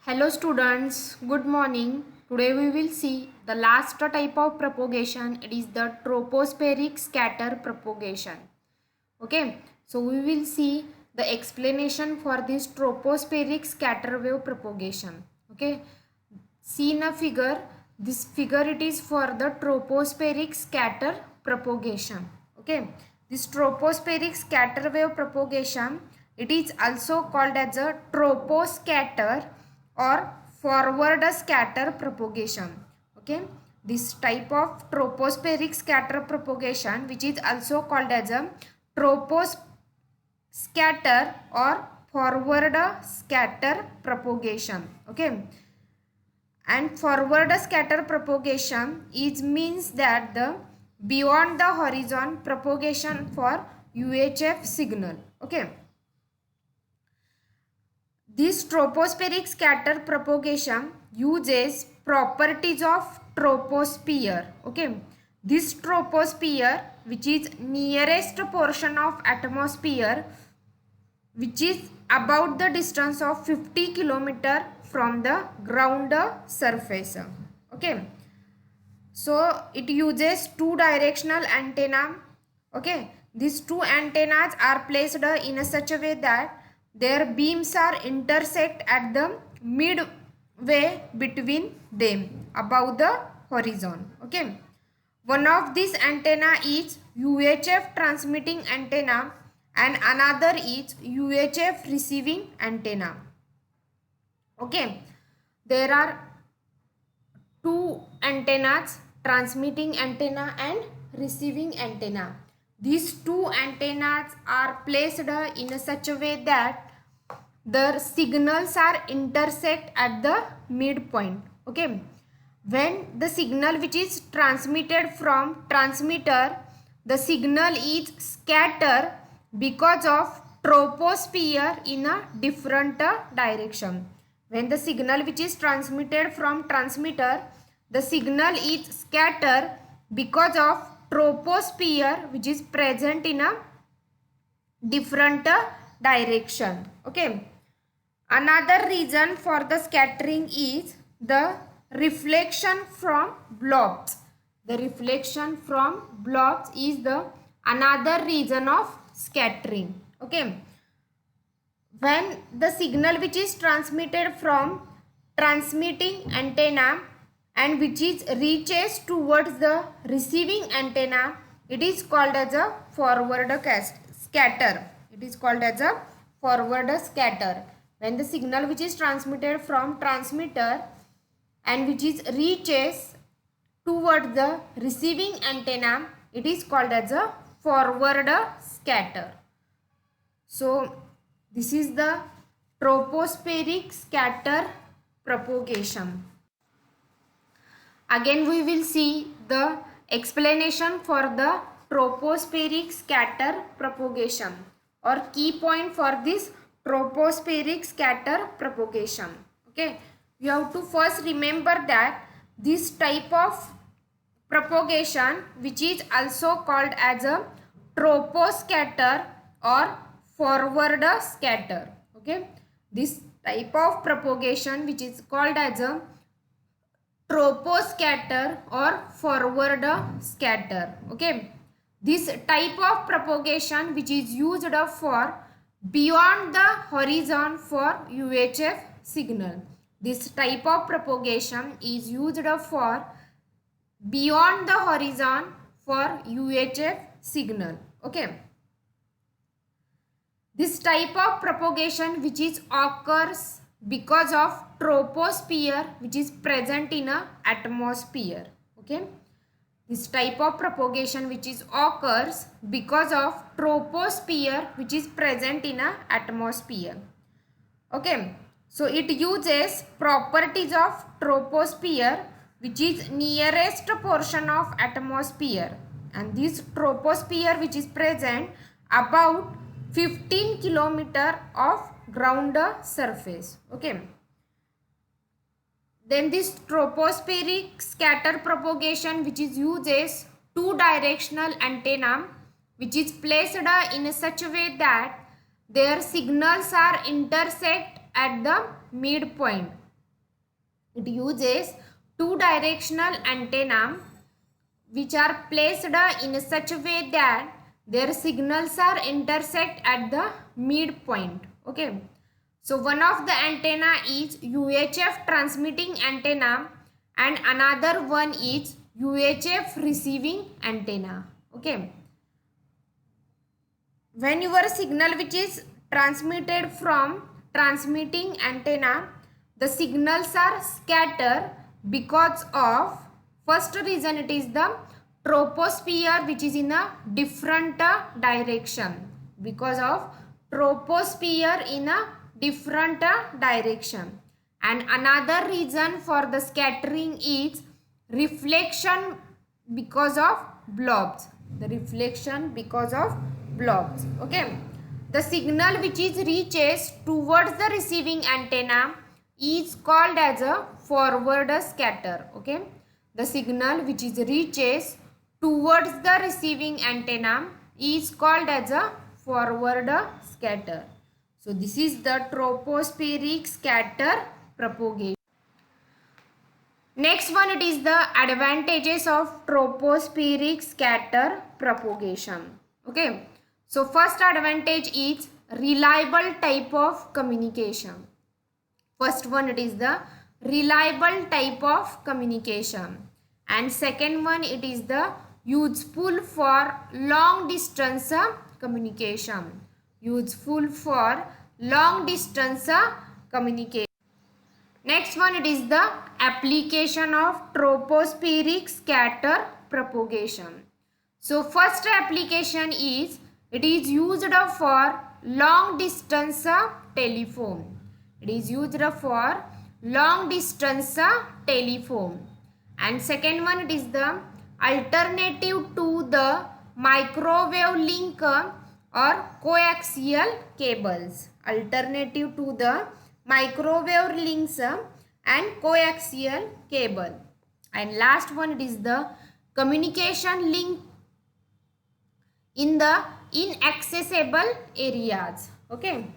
Hello students, good morning. Today we will see the last type of propagation. It is the tropospheric scatter propagation. Okay, so we will see the explanation for this tropospheric scatter wave propagation. Okay, see in a figure. This figure it is for the tropospheric scatter propagation. Okay, this tropospheric scatter wave propagation, it is also called as a troposcatter or forward scatter propagation. Okay, this type of tropospheric scatter propagation, which is also called as a troposcatter or forward scatter propagation. Okay, and forward scatter propagation is means that the beyond the horizon propagation for UHF signal. Okay, this tropospheric scatter propagation uses properties of troposphere. Okay, this troposphere, which is nearest portion of atmosphere, which is about the distance of 50 kilometer from the ground surface. Okay, so it uses two directional antenna. Okay, these two antennas are placed in a such a way that their beams are intersect at the midway between them above the horizon. Okay, one of these antenna is UHF transmitting antenna and another is UHF receiving antenna. Okay, there are two antennas, transmitting antenna and receiving antenna. These two antennas are placed in such a way that the signals are intersect at the midpoint. Okay, when the signal which is transmitted from transmitter, the signal is scattered because of troposphere in a different direction. When the signal which is transmitted from transmitter, the signal is scattered because of troposphere which is present in a different direction. Okay, another reason for the scattering is the reflection from blobs. The reflection from blobs is the another reason of scattering. Okay, when the signal which is transmitted from transmitting antenna and which is reaches towards the receiving antenna, it is called as a forward scatter. It is called as a forward scatter. When the signal which is transmitted from transmitter and which is reaches towards the receiving antenna, it is called as a forward scatter. So this is the tropospheric scatter propagation. Again we will see the explanation for the tropospheric scatter propagation or key point for this tropospheric scatter propagation. Okay, you have to first remember that this type of propagation, which is also called as a troposcatter or forward scatter. Okay, this type of propagation which is called as a troposcatter or forward scatter. Okay, this type of propagation which is used for beyond the horizon for UHF signal. This type of propagation is used for beyond the horizon for UHF signal. Okay, this type of propagation which is occurs because of troposphere which is present in a atmosphere. Okay, this type of propagation which is occurs because of troposphere which is present in a atmosphere. Okay, so it uses properties of troposphere which is nearest portion of atmosphere, and this troposphere which is present about 15 kilometer of ground surface. Okay, then this tropospheric scatter propagation which is uses two directional antenna which is placed in such a way that their signals are intersect at the midpoint. It uses two directional antenna which are placed in such a way that their signals are intersect at the midpoint. Okay. So one of the antenna is UHF transmitting antenna and another one is UHF receiving antenna. Okay. When your signal which is transmitted from transmitting antenna, the signals are scattered because of first reason, it is the troposphere which is in a different direction, because of troposphere in a different direction. And another reason for the scattering is reflection because of blobs, the reflection because of blobs. Okay, the signal which is reaches towards the receiving antenna is called as a forward scatter. Okay, the signal which is reaches towards the receiving antenna is called as a forward scatter. So this is the tropospheric scatter propagation. Next one, it is the advantages of tropospheric scatter propagation. Okay, so first advantage is reliable type of communication. First one, it is the reliable type of communication, and second one, it is the useful for long distance communication. Useful for long distance communication. Next one, it is the application of tropospheric scatter propagation. So first application is, it is used for long distance telephone. It is used for long distance telephone. And second one, it is the alternative to the microwave link or coaxial cables. Alternative to the microwave links and coaxial cable. And last one, it is the communication link in the inaccessible areas. Okay,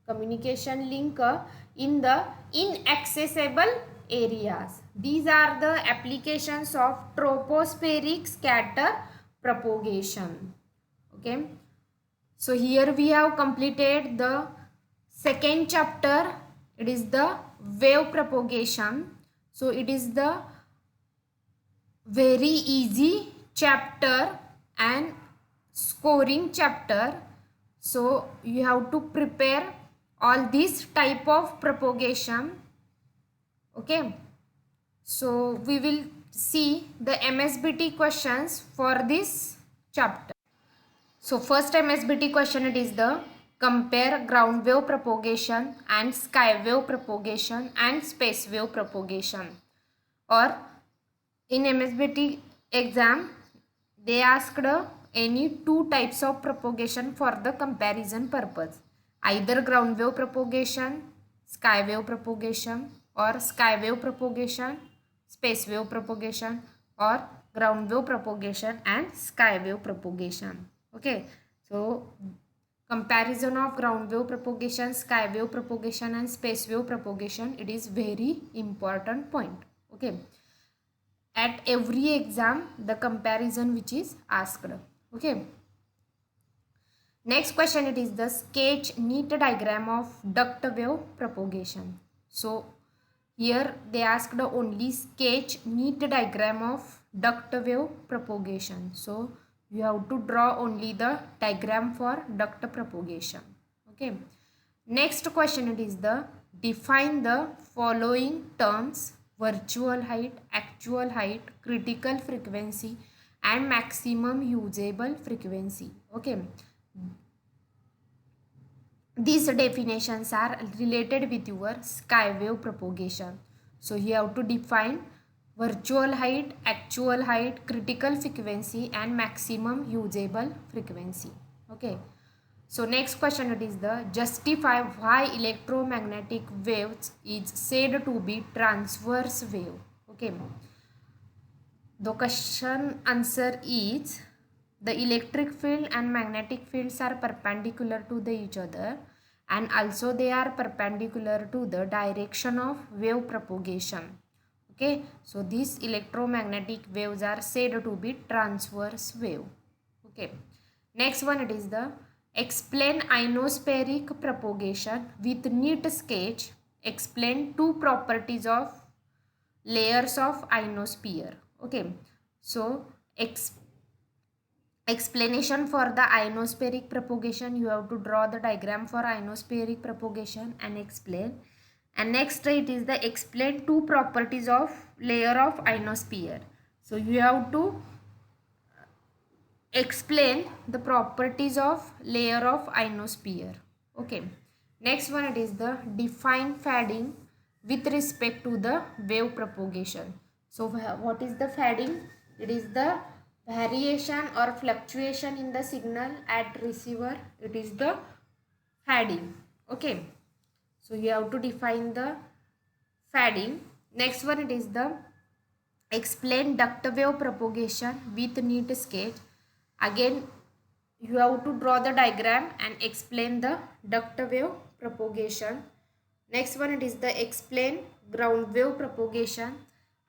communication link in the inaccessible areas. These are the applications of tropospheric scatter propagation. Okay, so here we have completed the second chapter. It is the wave propagation. So it is the very easy chapter and scoring chapter. So you have to prepare all this type of propagation. Okay, so we will see the MSBT questions for this chapter. So first MSBT question, it is the compare ground wave propagation and sky wave propagation and space wave propagation. Or in MSBT exam, they asked any two types of propagation for the comparison purpose. Either ground wave propagation, sky wave propagation, or sky wave propagation, space wave propagation, or ground wave propagation and sky wave propagation. Okay, so comparison of ground wave propagation, sky wave propagation and space wave propagation, it is very important point. Okay, at every exam the comparison which is asked. Okay, next question, it is the sketch neat diagram of duct wave propagation. So here they asked only sketch neat diagram of duct wave propagation. So you have to draw only the diagram for duct propagation. Okay, next question, it is the define the following terms: virtual height, actual height, critical frequency and maximum usable frequency. Okay, these definitions are related with your sky wave propagation. So you have to define virtual height, actual height, critical frequency and maximum usable frequency. Okay, so next question, it is the justify why electromagnetic waves is said to be transverse wave. Okay, the question answer is the electric field and magnetic fields are perpendicular to each other, and also they are perpendicular to the direction of wave propagation. Okay, so these electromagnetic waves are said to be transverse wave. Okay, next one, it is the explain ionospheric propagation with neat sketch. Explain two properties of layers of ionosphere. Okay, so explanation for the ionospheric propagation, you have to draw the diagram for ionospheric propagation and explain. And next it is the explain two properties of layer of ionosphere. So you have to explain the properties of layer of ionosphere. Okay, next one, it is the define fading with respect to the wave propagation. So what is the fading? It is the variation or fluctuation in the signal at receiver. It is the fading. Okay, so you have to define the fading. Next one, it is the explain duct wave propagation with neat sketch. Again, you have to draw the diagram and explain the duct wave propagation. Next one, it is the explain ground wave propagation.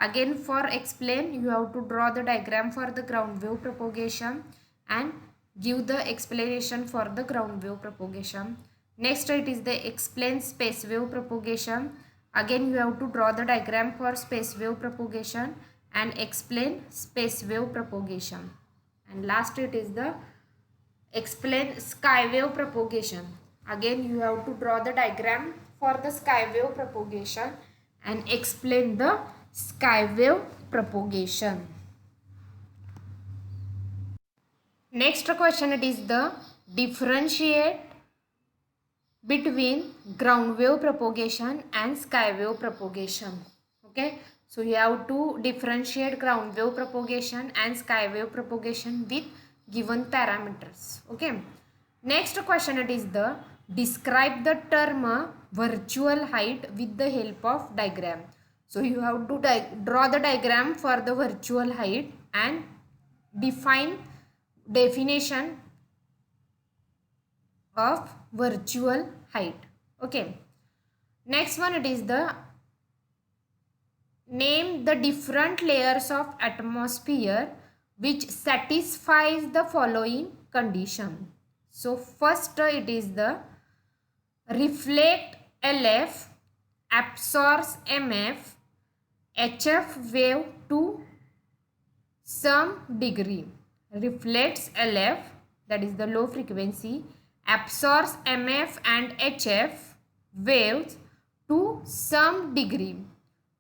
Again, for explain, you have to draw the diagram for the ground wave propagation and give the explanation for the ground wave propagation. Next, it is the explain space wave propagation. Again, you have to draw the diagram for space wave propagation and explain space wave propagation. And last, it is the explain sky wave propagation. Again, you have to draw the diagram for the sky wave propagation and explain the sky wave propagation. Next question, it is the differentiate between ground wave propagation and sky wave propagation. Okay, so you have to differentiate ground wave propagation and sky wave propagation with given parameters. Okay, next question, it is the describe the term virtual height with the help of diagram. So you have to draw the diagram for the virtual height and definition of virtual height. Okay, next one, it is the name the different layers of atmosphere which satisfies the following condition. So first, it is the reflect LF, absorbs MF, HF wave to some degree. Reflects LF, that is the low frequency, absorbs MF and HF waves to some degree.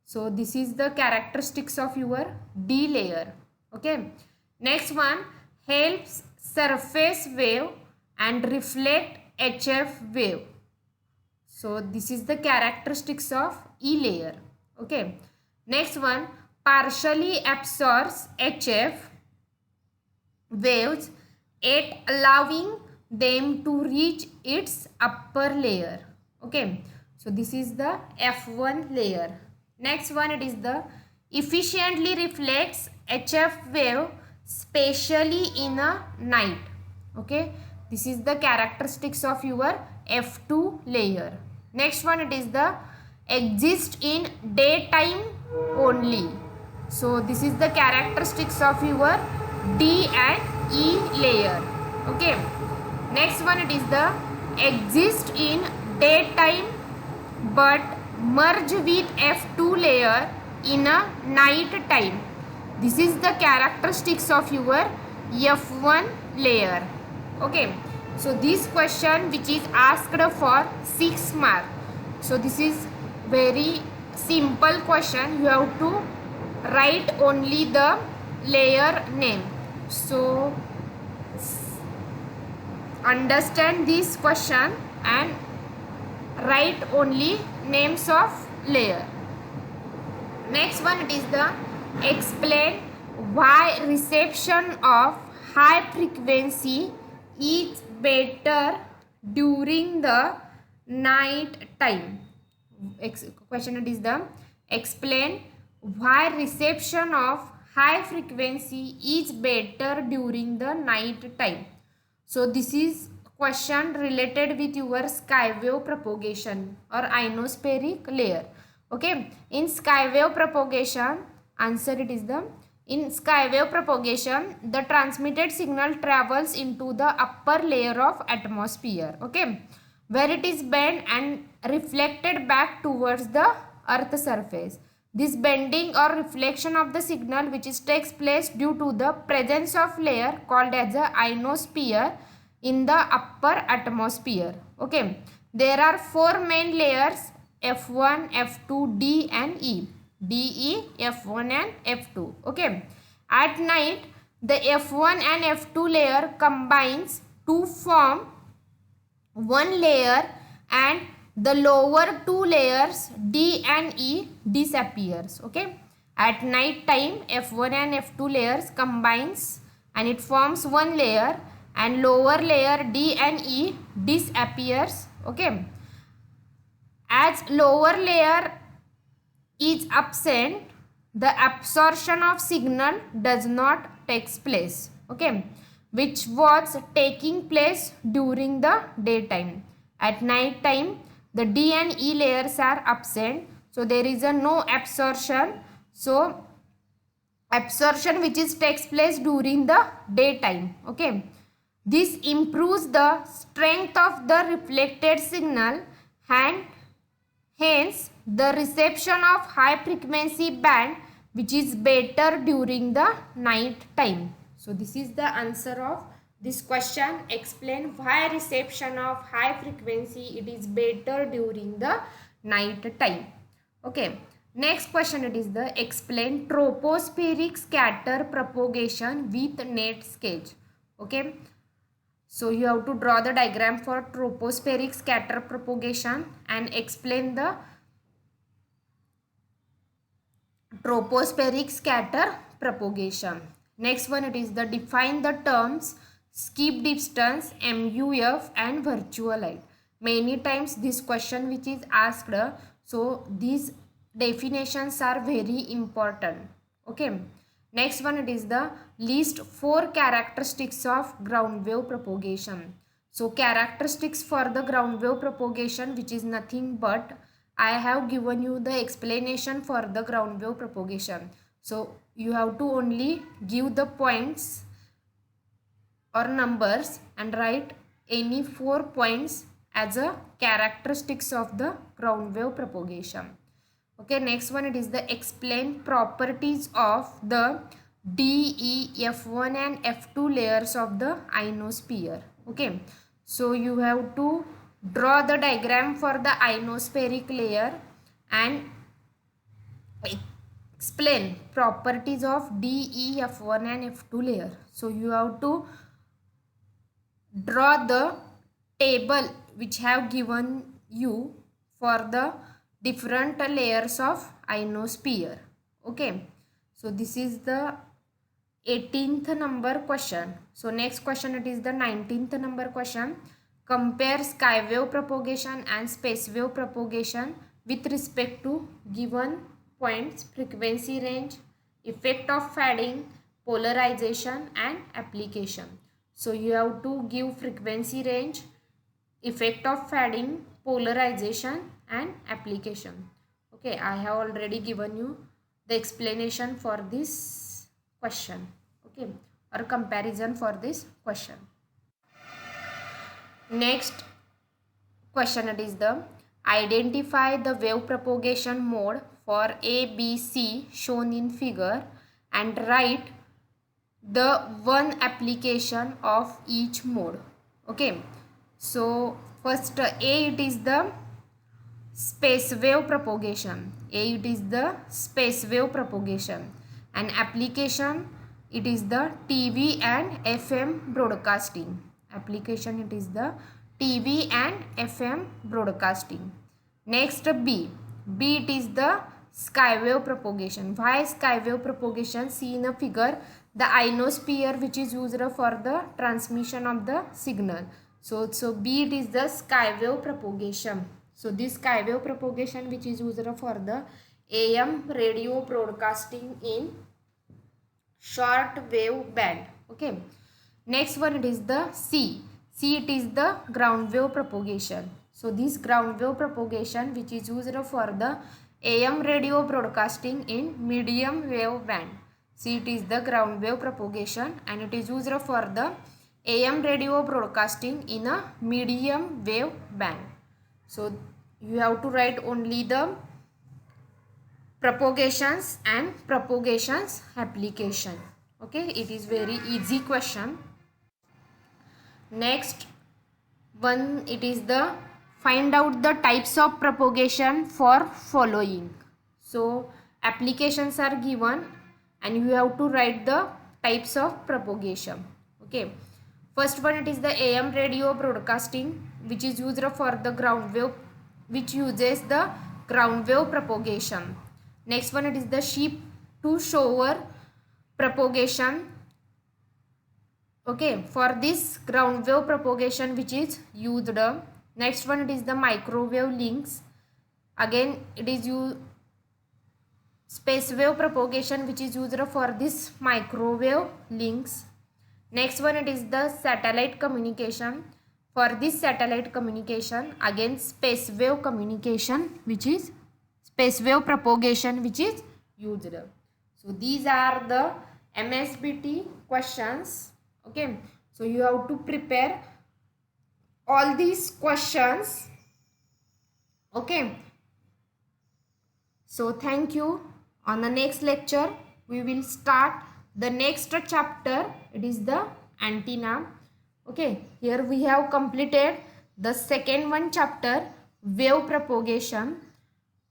So this is the characteristics of your D layer. Okay, next one, helps surface wave and reflect HF wave. So this is the characteristics of E layer. Okay, next one, partially absorbs HF waves at allowing them to reach its upper layer. Okay, so this is the F1 layer. Next one, it is the efficiently reflects HF wave spatially in a night. Okay, this is the characteristics of your F2 layer. Next one, it is the exist in daytime only. So this is the characteristics of your D and E layer. Okay, next one, it is the exist in daytime but merge with F2 layer in a night time. This is the characteristics of your F1 layer. Okay, so this question which is asked for 6 marks. So this is very simple question. You have to write only the layer name. So understand this question and write only names of layer. Next one, it is the explain why reception of high frequency is better during the night time. Question, it is the explain why reception of high frequency is better during the night time. So this is question related with your sky wave propagation or ionospheric layer. Okay, in skywave propagation, answer it is the, in skywave propagation, the transmitted signal travels into the upper layer of atmosphere, okay, where it is bent and reflected back towards the earth surface. This bending or reflection of the signal, which is takes place due to the presence of layer called as a ionosphere in the upper atmosphere. Okay, there are four main layers: F1, F2, D and E. DE, F1 and F2. Okay, at night the F1 and F2 layer combines to form one layer, and the lower two layers D and E disappears. Okay, at night time F1 and F2 layers combines and it forms one layer, and lower layer D and E disappears. Okay, as lower layer is absent, the absorption of signal does not takes place, okay, which was taking place during the daytime. At night time the D and E layers are absent, so there is a no absorption. So absorption which is takes place during the daytime. Okay, this improves the strength of the reflected signal, and hence the reception of high frequency band, which is better during the night time. So this is the answer of this question. Explain why reception of high frequency it is better during the night time. Okay, next question, it is the explain tropospheric scatter propagation with net sketch. Okay, so you have to draw the diagram for tropospheric scatter propagation and explain the tropospheric scatter propagation. Next one, it is the define the terms skip distance, MUF and virtual height. Many times this question which is asked, so these definitions are very important. Okay, next one, it is the list 4 characteristics of ground wave propagation. So characteristics for the ground wave propagation, which is nothing but I have given you the explanation for the ground wave propagation. So you have to only give the points or numbers and write any 4 points as a characteristics of the ground wave propagation. Okay, next one, it is the explain properties of the D, E, F1 and F2 layers of the ionosphere. Okay, so you have to draw the diagram for the ionospheric layer and explain properties of D, E, F1 and F2 layer. So you have to draw the table which have given you for the different layers of ionosphere. Okay, so this is the 18th number question. So next question, it is the 19th number question. Compare sky wave propagation and space wave propagation with respect to given points: frequency range, effect of fading, polarization and application. So you have to give frequency range, effect of fading, polarization and application. Okay, I have already given you the explanation for this question, okay, or comparison for this question. Next question, it is the identify the wave propagation mode for A, B, C shown in figure and write the one application of each mode. Okay, so first A, it is the space wave propagation. A, it is the space wave propagation, and application it is the TV and FM broadcasting. Application it is the TV and FM broadcasting. Next B, B it is the sky wave propagation. Why sky wave propagation? See in a figure the ionosphere which is used for the transmission of the signal. So B it is the sky wave propagation. So this sky wave propagation which is used for the AM radio broadcasting in short wave band. Okay, next one, it is the C. C, it is the ground wave propagation. So this ground wave propagation which is used for the AM radio broadcasting in medium wave band. See, it is the ground wave propagation and it is used for the AM radio broadcasting in a medium wave band. So you have to write only the propagations and propagations application. Okay, it is very easy question. Next one, it is the find out the types of propagation for following. So applications are given and you have to write the types of propagation. Okay, first one, it is the AM radio broadcasting, which is used for the ground wave, which uses the ground wave propagation. Next one, it is the sheep to shower propagation. Okay, for this ground wave propagation which is used. Next one, it is the microwave links. Again, it is used space wave propagation which is used for this microwave links. Next one, it is the satellite communication. For this satellite communication, again space wave communication which is space wave propagation which is used. So these are the MSBT questions. Okay, so you have to prepare all these questions. Okay, so thank you. On the next lecture we will start the next chapter. It is the antenna. Okay, here we have completed the second one chapter, wave propagation.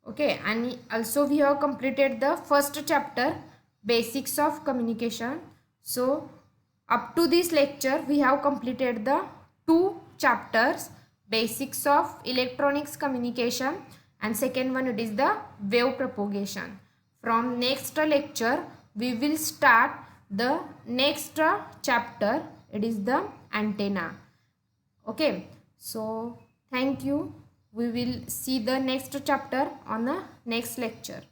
Okay, and also we have completed the first chapter, basics of communication. So up to this lecture we have completed the two chapters, basics of electronics communication, and second one, it is the wave propagation. From next lecture we will start the next chapter, it is the antenna. Okay, so thank you. We will see the next chapter on the next lecture.